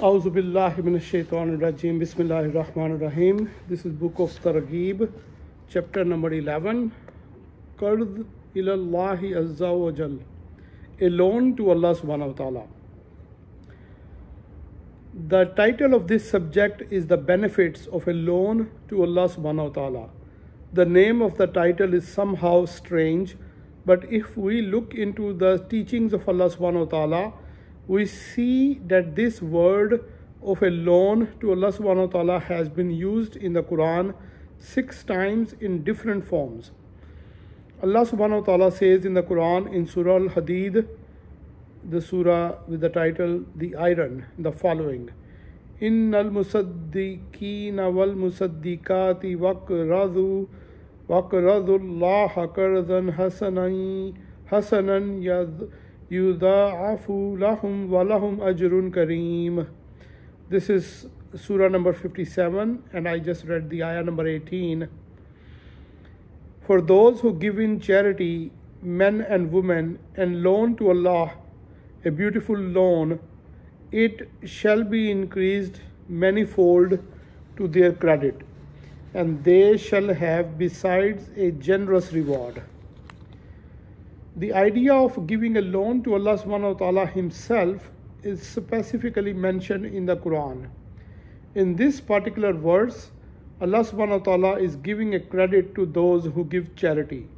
A'udhu billahi minash shaitanir rajim. Bismillahir rahmanir rahim. This is book of Targheeb, chapter number 11. Qard ilallahi azza wa jal. A loan to Allah subhanahu wa ta'ala. The title of this subject is the benefits of a loan to Allah subhanahu wa ta'ala. The name of the title is somehow strange, but if we look into the teachings of Allah subhanahu wa ta'ala, we see that this word of a loan to Allah subhanahu wa ta'ala has been used in the Quran 6 times in different forms. Allah subhanahu wa ta'ala says in the Quran in Surah Al-Hadid, the surah with the title The Iron, the following: Innal musaddiqina wal musaddiqati waqradu Allah qardan hasanan yudha'afu lahum wa lahum ajrun kareem. This is surah number 57, and I just read the ayah number 18. For those who give in charity, men and women, and loan to Allah, a beautiful loan, it shall be increased manifold to their credit, and they shall have besides a generous reward. The idea of giving a loan to Allah subhanahu wa ta'ala himself is specifically mentioned in the Quran. In this particular verse, Allah subhanahu wa ta'ala is giving a credit to those who give charity.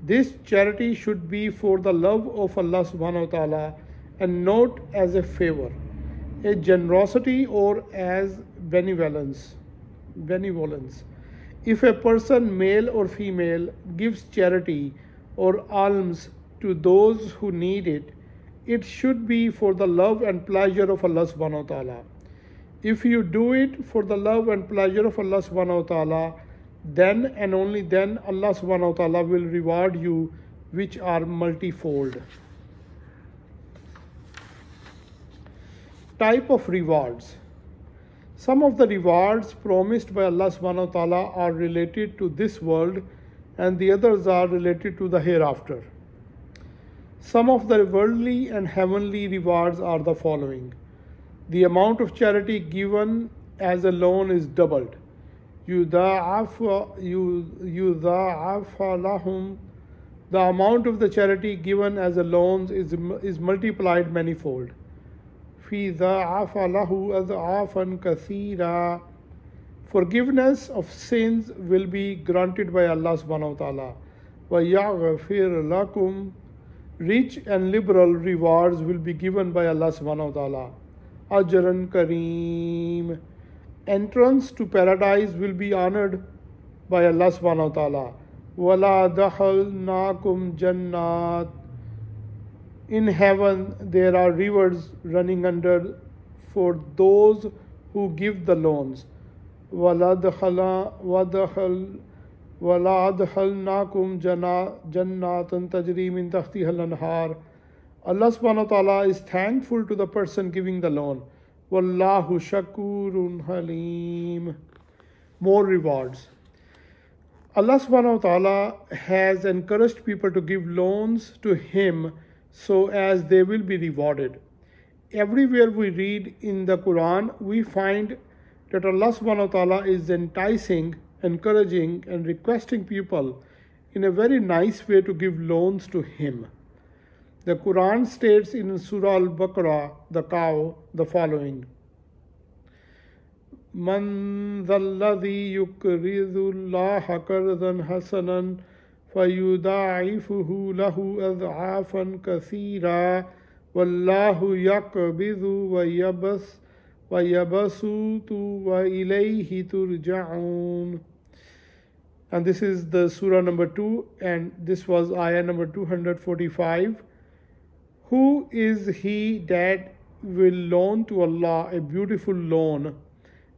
This charity should be for the love of Allah subhanahu wa ta'ala and not as a favor, a generosity, or as benevolence. If a person, male or female, gives charity or alms to those who need it, it should be for the love and pleasure of Allah subhanahu wa ta'ala. If you do it for the love and pleasure of Allah subhanahu wa ta'ala, then and only then Allah subhanahu wa ta'ala will reward you, which are multifold. Type of rewards. Some of the rewards promised by Allah subhanahu wa ta'ala are related to this world, and the others are related to the hereafter. Some of the worldly and heavenly rewards are the following: the amount of charity given as a loan is doubled. Yudha'afa lahum. The amount of the charity given as a loan is multiplied manifold. Fi dha'afa lahu adha'afan kathira. Forgiveness of sins will be granted by Allah subhanahu wa ta'ala. Wa yaghfir lakum. Rich and liberal rewards will be given by Allah subhanahu wa ta'ala. Ajran kareem. Entrance to paradise will be honored by Allah subhanahu wa ta'ala. Wala dakhalnakum jannat. In heaven there are rivers running under for those who give the loans. Wala adkhalnakum jannatan tajri min tahtiha al-anhar. Allah subhanahu wa ta'ala is thankful to the person giving the loan. Wallahu shakurun halim. More rewards. Allah subhanahu wa ta'ala has encouraged people to give loans to Him so as they will be rewarded. Everywhere we read in the Quran, we find that Allah subhanahu wa ta'ala is enticing, encouraging, and requesting people in a very nice way to give loans to Him. The Quran states in Surah Al-Baqarah, the cow, the following: Man dhalladhi yukridu Allaha qardan hasanan fayudha'ifuhu lahu adha'afan kathira wallahu yaqbidu wa yabasutu wa ilayhi turja'un. And this is the surah number 2, and this was ayah number 245. Who is he that will loan to Allah a beautiful loan,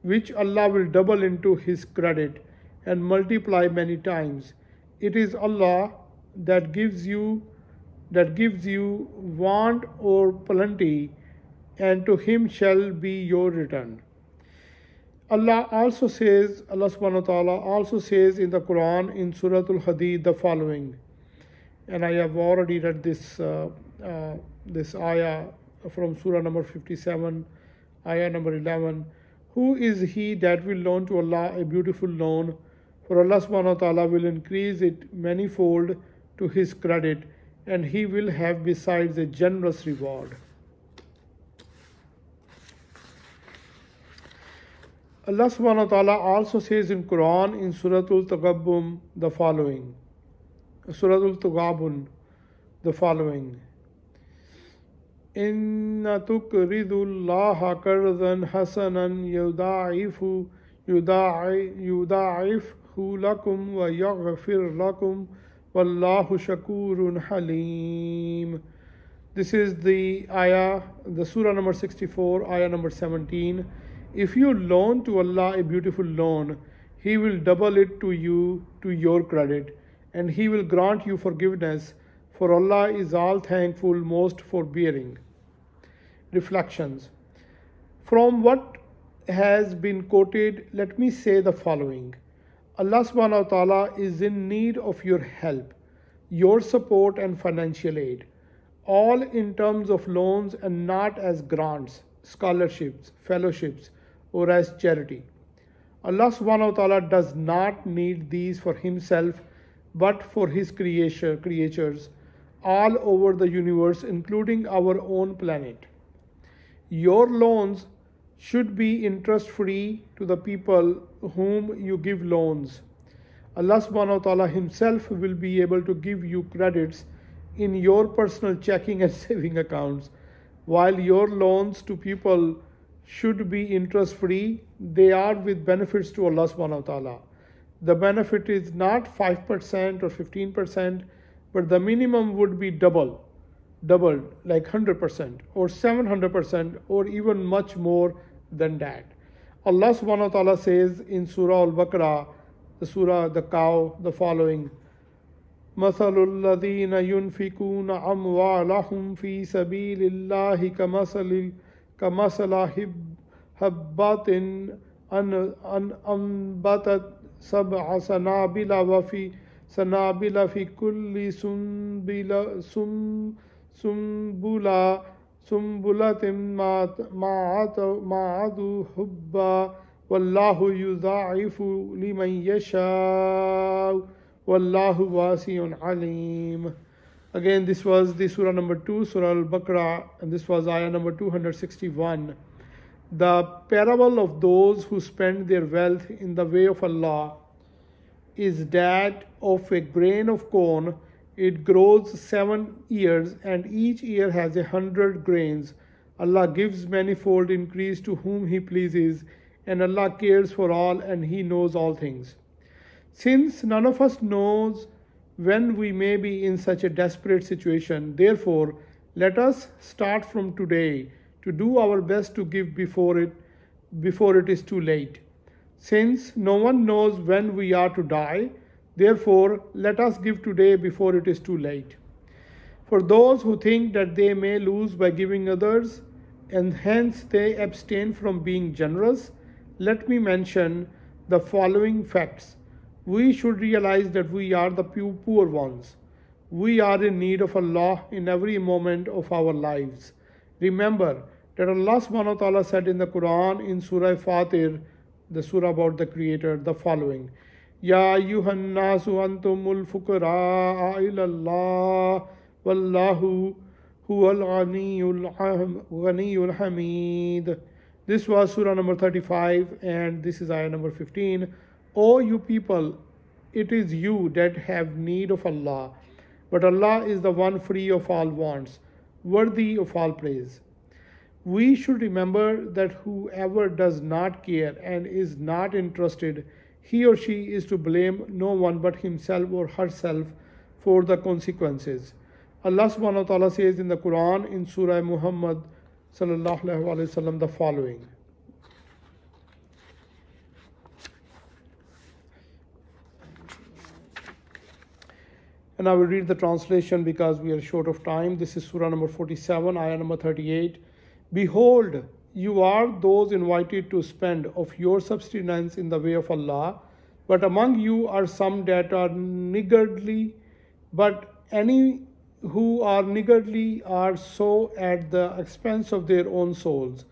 which Allah will double into his credit and multiply many times? It is Allah that gives you want or plenty, and to Him shall be your return. Allah subhanahu wa ta'ala also says in the Quran in Surah Al-Hadid the following, and I have already read this ayah from Surah number 57, Ayah number 11. Who is he that will loan to Allah a beautiful loan? For Allah subhanahu wa ta'ala will increase it manifold to his credit, and he will have besides a generous reward. Allah subhanahu wa ta'ala also says in Quran in Suratul Taghabbun the following. Suratul Taghabun the following. Inna tuqridullaha qardan hasanan yuda'ifhu lakum wa yaghfir lakum wallahu shakurun halim. This is the ayah, the surah number 64, ayah number 17. If you loan to Allah a beautiful loan, He will double it to you to your credit, and He will grant you forgiveness, for Allah is all thankful, most forbearing. Reflections. From what has been quoted, let me say the following. Allah subhanahu wa ta'ala is in need of your help, your support and financial aid, all in terms of loans and not as grants, scholarships, fellowships, or as charity. Allah subhanahu wa ta'ala does not need these for Himself, but for His creatures all over the universe, including our own planet. Your loans should be interest-free to the people whom you give loans. Allah subhanahu wa ta'ala Himself will be able to give you credits in your personal checking and saving accounts. While your loans to people should be interest-free, they are with benefits to Allah subhanahu wa ta'ala. The benefit is not 5% or 15%, but the minimum would be doubled, like 100% or 700% or even much more than that. Allah subhanahu wa ta'ala says in Surah Al-Baqarah, the surah, the cow, the following. مثل الذين ينفقون أموالهم في سبيل الله كمثل حبة أنبتت سبع سنابل في كل سنبلة معه حبا والله يضاعف لمن يشاء والله واسع عليم. Again, this was the surah number 2, Surah Al-Baqarah, and this was ayah number 261. The parable of those who spend their wealth in the way of Allah is that of a grain of corn. It grows 7 years, and each year has 100 grains. Allah gives manifold increase to whom He pleases, and Allah cares for all, and He knows all things. Since none of us knows when we may be in such a desperate situation, therefore, let us start from today to do our best to give before it is too late. Since no one knows when we are to die, therefore, let us give today before it is too late. For those who think that they may lose by giving others, and hence they abstain from being generous, let me mention the following facts. We should realize that we are the poor ones. We are in need of Allah in every moment of our lives. Remember that Allah subhanahu wa ta'ala said in the Quran in Surah Fatir, the surah about the Creator, the following. Ya ayyuhan nasu antumul fuqara ila Allah wallahu huwal ghaniyyul hamid. This was surah number 35, and this is ayah number 15. O you people, it is you that have need of Allah, but Allah is the one free of all wants, worthy of all praise. We should remember that whoever does not care and is not interested, he or she is to blame no one but himself or herself for the consequences. Allah subhanahu wa ta'ala says in the Quran in Surah Muhammad sallallahu alaihi wasallam the following. And I will read the translation because we are short of time. This is Surah number 47, ayah number 38. Behold, you are those invited to spend of your subsistence in the way of Allah, but among you are some that are niggardly, but any who are niggardly are so at the expense of their own souls.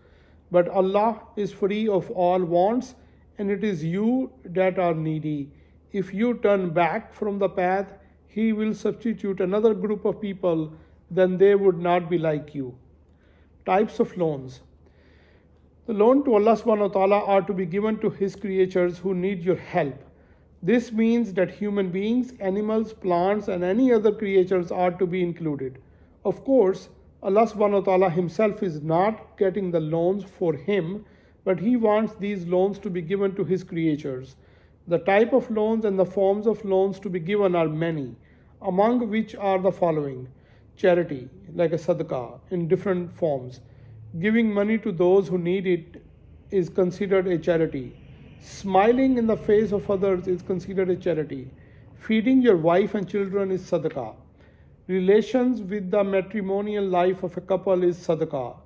But Allah is free of all wants, and it is you that are needy. If you turn back from the path, He will substitute another group of people, then they would not be like you. Types of loans. The loan to Allah subhanahu wa ta'ala are to be given to His creatures who need your help. This means that human beings, animals, plants, and any other creatures are to be included. Of course, Allah subhanahu wa ta'ala Himself is not getting the loans for Him, but He wants these loans to be given to His creatures. The type of loans and the forms of loans to be given are many, among which are the following: charity, like a sadaqah, in different forms. Giving money to those who need it is considered a charity. Smiling in the face of others is considered a charity. Feeding your wife and children is sadaqah. Relations with the matrimonial life of a couple is sadaqah.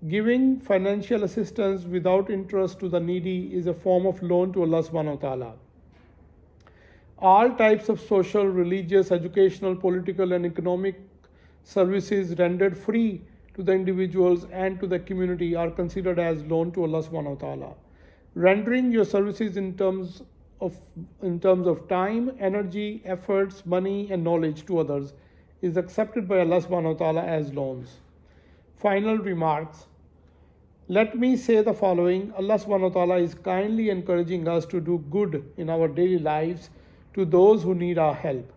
Giving financial assistance without interest to the needy is a form of loan to Allah subhanahu wa ta'ala. All types of social, religious, educational, political, and economic services rendered free to the individuals and to the community are considered as loan to Allah subhanahu wa ta'ala. Rendering your services in terms of time, energy, efforts, money, and knowledge to others is accepted by Allah subhanahu wa ta'ala as loans. Final remarks. Let me say the following: Allah subhanahu wa ta'ala is kindly encouraging us to do good in our daily lives to those who need our help.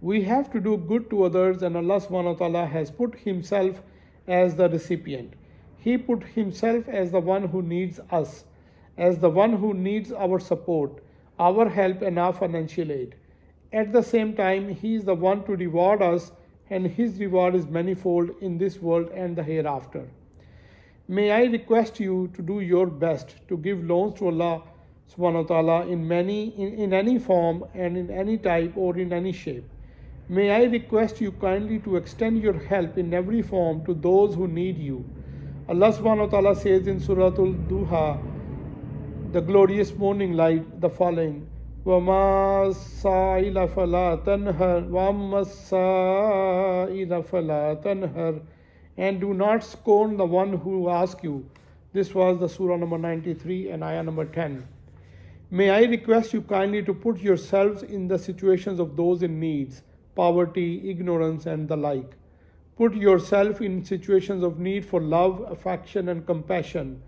We have to do good to others, and Allah subhanahu wa ta'ala has put Himself as the recipient. He put Himself as the one who needs us, as the one who needs our support, our help, and our financial aid. At the same time, He is the one to reward us, and His reward is manifold in this world and the hereafter. May I request you to do your best to give loans to Allah subhanahu wa ta'ala in any form and in any type or in any shape. May I request you kindly to extend your help in every form to those who need you. Allah subhanahu wa ta'ala says in Surah Al-Duha, the glorious morning light, the following: وَمَا السَّائِلَ فَلَا تَنْهَرْ وَأَمَّا السَّائِلَ فَلَا تَنْهَرْ, and do not scorn the one who asks you. This was the Surah number 93 and ayah number 10. May I request you kindly to put yourselves in the situations of those in needs, poverty, ignorance, and the like. Put yourself in situations of need for love, affection, and compassion.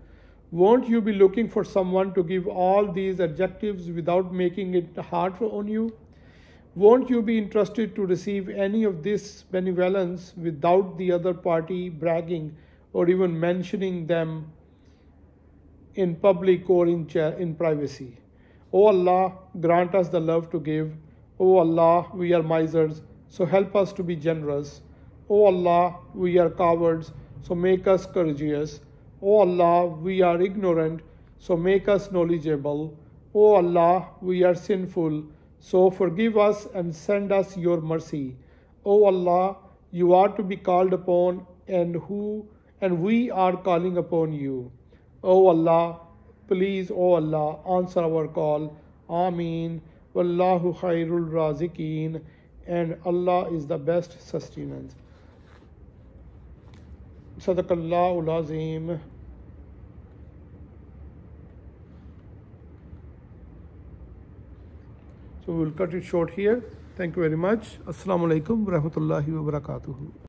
Won't you be looking for someone to give all these adjectives without making it hard on you? Won't you be interested to receive any of this benevolence without the other party bragging or even mentioning them in public or in privacy? O Allah, grant us the love to give. O Allah, we are misers, so help us to be generous. O Allah, we are cowards, so make us courageous. O Allah, we are ignorant, so make us knowledgeable. O Allah, we are sinful, so forgive us and send us your mercy. O Allah, you are to be called upon, and we are calling upon you. O Allah, please, O Allah, answer our call. Ameen. Wallahu khairul razikeen. And Allah is the best sustenance. Sadaqallahul Azim. So we will cut it short here. Thank you very much. Assalamu alaikum wa rahmatullahi wa barakatuhu.